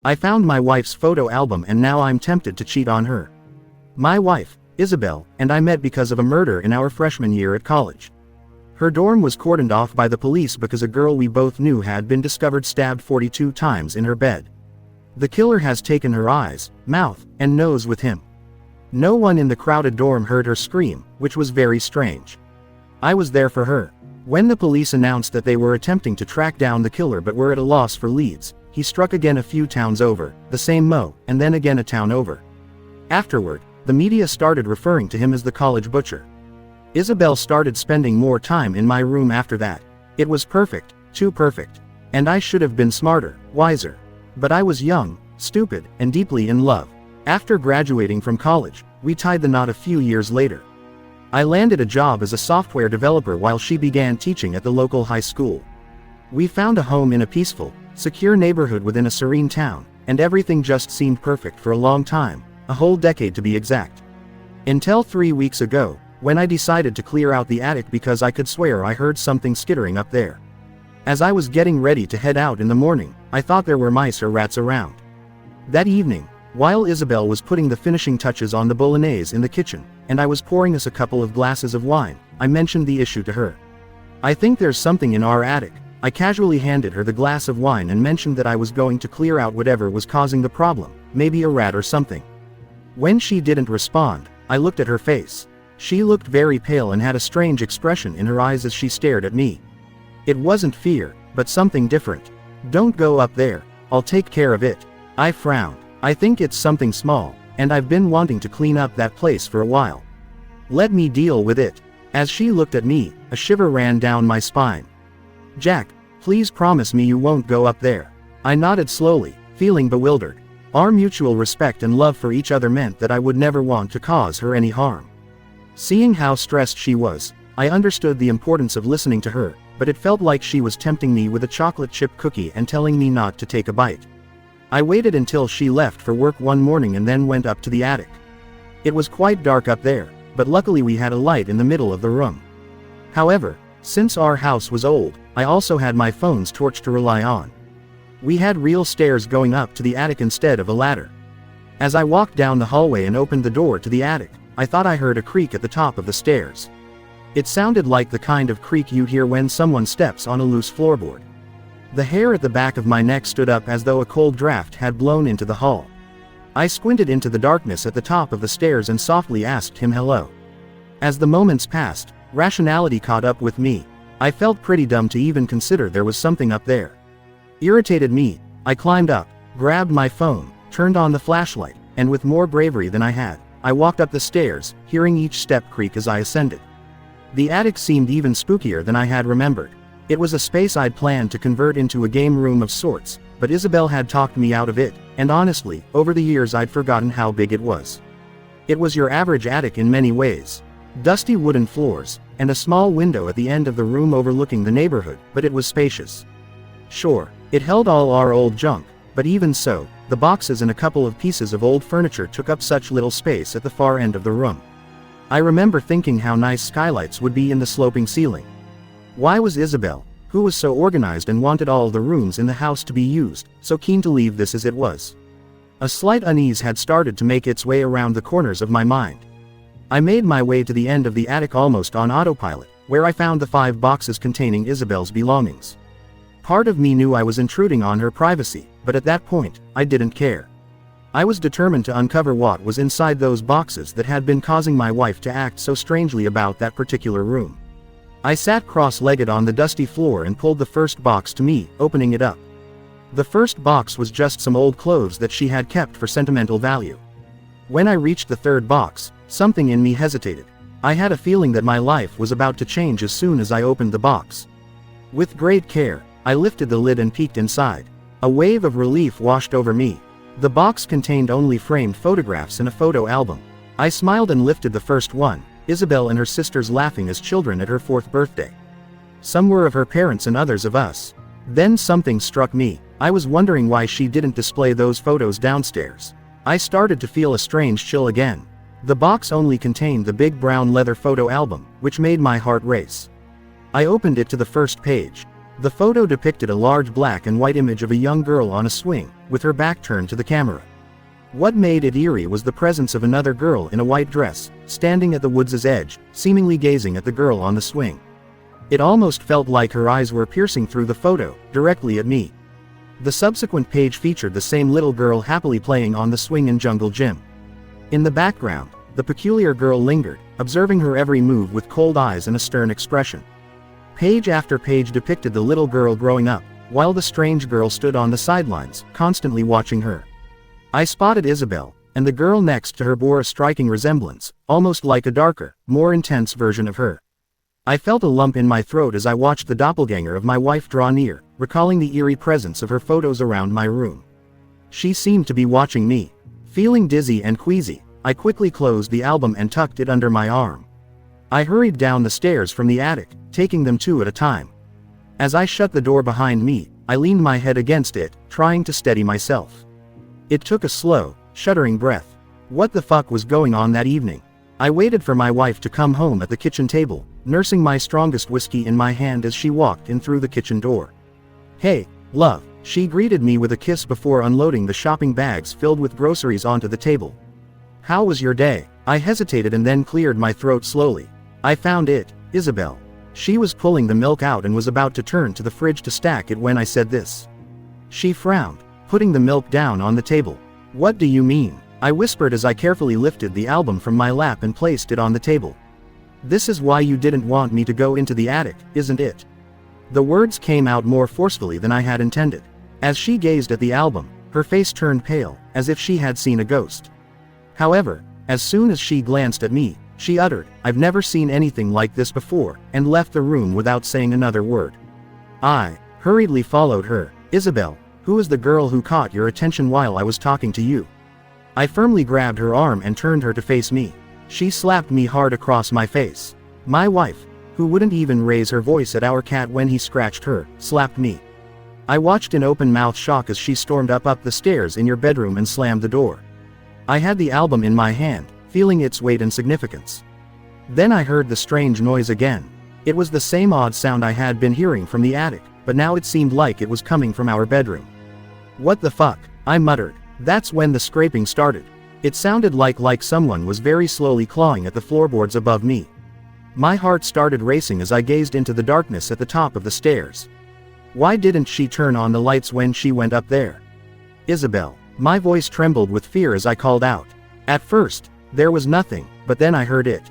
I found my wife's photo album and now I'm tempted to cheat on her. My wife, Isabel, and I met because of a murder in our freshman year at college. Her dorm was cordoned off by the police because a girl we both knew had been discovered stabbed 42 times in her bed. The killer has taken her eyes, mouth, and nose with him. No one in the crowded dorm heard her scream, which was very strange. I was there for her. When the police announced that they were attempting to track down the killer but were at a loss for leads, he struck again a few towns over, the same Mo, and then again a town over. Afterward, the media started referring to him as the college butcher. Isabel started spending more time in my room after that. It was perfect, too perfect. And I should have been smarter, wiser. But I was young, stupid, and deeply in love. After graduating from college, we tied the knot a few years later. I landed a job as a software developer while she began teaching at the local high school. We found a home in a peaceful, secure neighborhood within a serene town, and everything just seemed perfect for a long time, a whole decade to be exact. Until 3 weeks ago, when I decided to clear out the attic because I could swear I heard something skittering up there. As I was getting ready to head out in the morning, I thought there were mice or rats around. That evening, while Isabel was putting the finishing touches on the bolognese in the kitchen, and I was pouring us a couple of glasses of wine, I mentioned the issue to her. "I think there's something in our attic." I casually handed her the glass of wine and mentioned that I was going to clear out whatever was causing the problem, maybe a rat or something. When she didn't respond, I looked at her face. She looked very pale and had a strange expression in her eyes as she stared at me. It wasn't fear, but something different. "Don't go up there. I'll take care of it." I frowned. "I think it's something small, and I've been wanting to clean up that place for a while. Let me deal with it." As she looked at me, a shiver ran down my spine. "Jack, please promise me you won't go up there." I nodded slowly, feeling bewildered. Our mutual respect and love for each other meant that I would never want to cause her any harm. Seeing how stressed she was, I understood the importance of listening to her, but it felt like she was tempting me with a chocolate chip cookie and telling me not to take a bite. I waited until she left for work one morning and then went up to the attic. It was quite dark up there, but luckily we had a light in the middle of the room. However, since our house was old, I also had my phone's torch to rely on. We had real stairs going up to the attic instead of a ladder. As I walked down the hallway and opened the door to the attic, I thought I heard a creak at the top of the stairs. It sounded like the kind of creak you'd hear when someone steps on a loose floorboard. The hair at the back of my neck stood up as though a cold draft had blown into the hall. I squinted into the darkness at the top of the stairs and softly asked him hello. As the moments passed, rationality caught up with me. I felt pretty dumb to even consider there was something up there. Irritated me, I climbed up, grabbed my phone, turned on the flashlight, and with more bravery than I had, I walked up the stairs, hearing each step creak as I ascended. The attic seemed even spookier than I had remembered. It was a space I'd planned to convert into a game room of sorts, but Isabel had talked me out of it, and honestly, over the years I'd forgotten how big it was. It was your average attic in many ways. Dusty wooden floors, and a small window at the end of the room overlooking the neighborhood, but it was spacious. Sure, it held all our old junk, but even so, the boxes and a couple of pieces of old furniture took up such little space at the far end of the room. I remember thinking how nice skylights would be in the sloping ceiling. Why was Isabel, who was so organized and wanted all the rooms in the house to be used, so keen to leave this as it was? A slight unease had started to make its way around the corners of my mind. I made my way to the end of the attic almost on autopilot, where I found the 5 boxes containing Isabel's belongings. Part of me knew I was intruding on her privacy, but at that point, I didn't care. I was determined to uncover what was inside those boxes that had been causing my wife to act so strangely about that particular room. I sat cross-legged on the dusty floor and pulled the first box to me, opening it up. The first box was just some old clothes that she had kept for sentimental value. When I reached the third box, something in me hesitated. I had a feeling that my life was about to change as soon as I opened the box. With great care, I lifted the lid and peeked inside. A wave of relief washed over me. The box contained only framed photographs and a photo album. I smiled and lifted the first one, Isabel and her sisters laughing as children at her 4th birthday. Some were of her parents and others of us. Then something struck me. I was wondering why she didn't display those photos downstairs. I started to feel a strange chill again. The box only contained the big brown leather photo album, which made my heart race. I opened it to the first page. The photo depicted a large black and white image of a young girl on a swing, with her back turned to the camera. What made it eerie was the presence of another girl in a white dress, standing at the woods' edge, seemingly gazing at the girl on the swing. It almost felt like her eyes were piercing through the photo, directly at me. The subsequent page featured the same little girl happily playing on the swing in jungle gym. In the background, the peculiar girl lingered, observing her every move with cold eyes and a stern expression. Page after page depicted the little girl growing up, while the strange girl stood on the sidelines, constantly watching her. I spotted Isabel, and the girl next to her bore a striking resemblance, almost like a darker, more intense version of her. I felt a lump in my throat as I watched the doppelganger of my wife draw near, recalling the eerie presence of her photos around my room. She seemed to be watching me. Feeling dizzy and queasy, I quickly closed the album and tucked it under my arm. I hurried down the stairs from the attic, taking them two at a time. As I shut the door behind me, I leaned my head against it, trying to steady myself. It took a slow, shuddering breath. What the fuck was going on that evening? I waited for my wife to come home at the kitchen table, nursing my strongest whiskey in my hand as she walked in through the kitchen door. "Hey, love," she greeted me with a kiss before unloading the shopping bags filled with groceries onto the table. "How was your day?" I hesitated and then cleared my throat slowly. "I found it, Isabel." She was pulling the milk out and was about to turn to the fridge to stack it when I said this. She frowned, putting the milk down on the table. "What do you mean?" I whispered as I carefully lifted the album from my lap and placed it on the table. "This is why you didn't want me to go into the attic, isn't it?" The words came out more forcefully than I had intended. As she gazed at the album, her face turned pale, as if she had seen a ghost. However, as soon as she glanced at me, she uttered, "I've never seen anything like this before," and left the room without saying another word. I hurriedly followed her. "Isabel, who is the girl who caught your attention while I was talking to you?" I firmly grabbed her arm and turned her to face me. She slapped me hard across my face. My wife, who wouldn't even raise her voice at our cat when he scratched her, slapped me. I watched in open-mouthed shock as she stormed up the stairs in your bedroom and slammed the door. I had the album in my hand, feeling its weight and significance. Then I heard the strange noise again. It was the same odd sound I had been hearing from the attic, but now it seemed like it was coming from our bedroom. "What the fuck?" I muttered. That's when the scraping started. It sounded like someone was very slowly clawing at the floorboards above me. My heart started racing as I gazed into the darkness at the top of the stairs. Why didn't she turn on the lights when she went up there? "Isabel." My voice trembled with fear as I called out. At first, there was nothing, but then I heard it.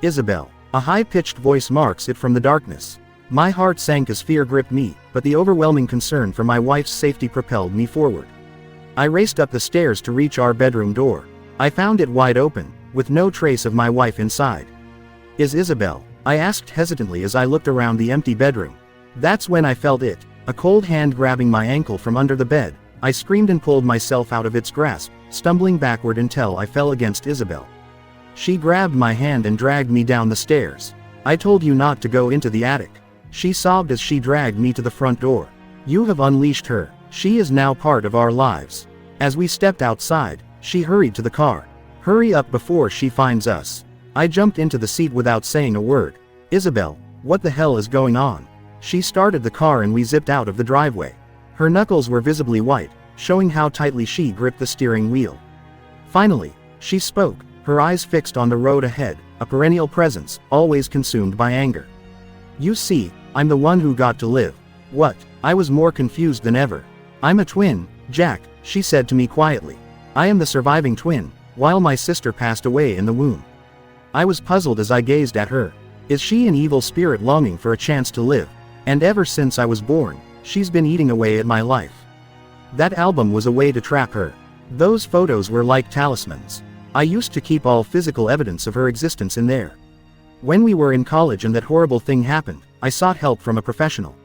"Isabel." A high-pitched voice marks it from the darkness. My heart sank as fear gripped me, but the overwhelming concern for my wife's safety propelled me forward. I raced up the stairs to reach our bedroom door. I found it wide open, with no trace of my wife inside. "Is Isabel?" I asked hesitantly as I looked around the empty bedroom. That's when I felt it, a cold hand grabbing my ankle from under the bed. I screamed and pulled myself out of its grasp, stumbling backward until I fell against Isabel. She grabbed my hand and dragged me down the stairs. "I told you not to go into the attic," she sobbed as she dragged me to the front door. "You have unleashed her. She is now part of our lives." As we stepped outside, she hurried to the car. "Hurry up before she finds us." I jumped into the seat without saying a word. "Isabel, what the hell is going on?" She started the car and we zipped out of the driveway. Her knuckles were visibly white, showing how tightly she gripped the steering wheel. Finally, she spoke, her eyes fixed on the road ahead, a perennial presence, always consumed by anger. "You see, I'm the one who got to live." "What?" I was more confused than ever. "I'm a twin, Jack," she said to me quietly. "I am the surviving twin, while my sister passed away in the womb." I was puzzled as I gazed at her. Is she an evil spirit longing for a chance to live? And ever since I was born, she's been eating away at my life. That album was a way to trap her. Those photos were like talismans. I used to keep all physical evidence of her existence in there. When we were in college and that horrible thing happened, I sought help from a professional.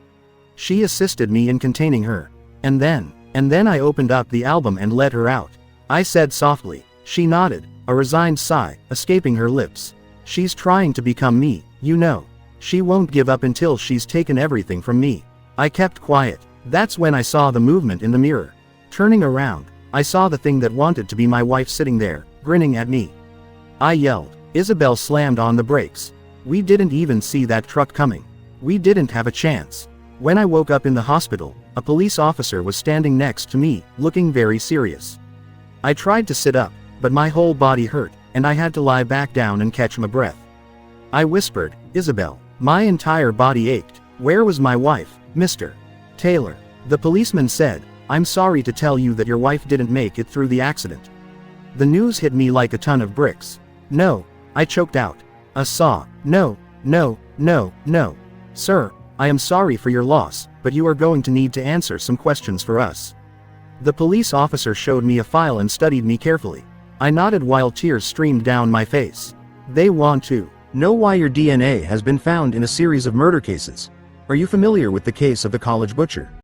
She assisted me in containing her. And then I opened up the album and let her out. I said softly. She nodded, a resigned sigh escaping her lips. "She's trying to become me, you know. She won't give up until she's taken everything from me." I kept quiet. That's when I saw the movement in the mirror. Turning around, I saw the thing that wanted to be my wife sitting there, grinning at me. I yelled. Isabel slammed on the brakes. We didn't even see that truck coming. We didn't have a chance. When I woke up in the hospital, a police officer was standing next to me, looking very serious. I tried to sit up, but my whole body hurt, and I had to lie back down and catch my breath. I whispered, "Isabel." My entire body ached. "Where was my wife, Mr. Taylor?" The policeman said, "I'm sorry to tell you that your wife didn't make it through the accident." The news hit me like a ton of bricks. "No," I choked out. A saw. "No, no, no, no. Sir, I am sorry for your loss, but you are going to need to answer some questions for us." The police officer showed me a file and studied me carefully. I nodded while tears streamed down my face. "They want to know why your DNA has been found in a series of murder cases. Are you familiar with the case of the college butcher?"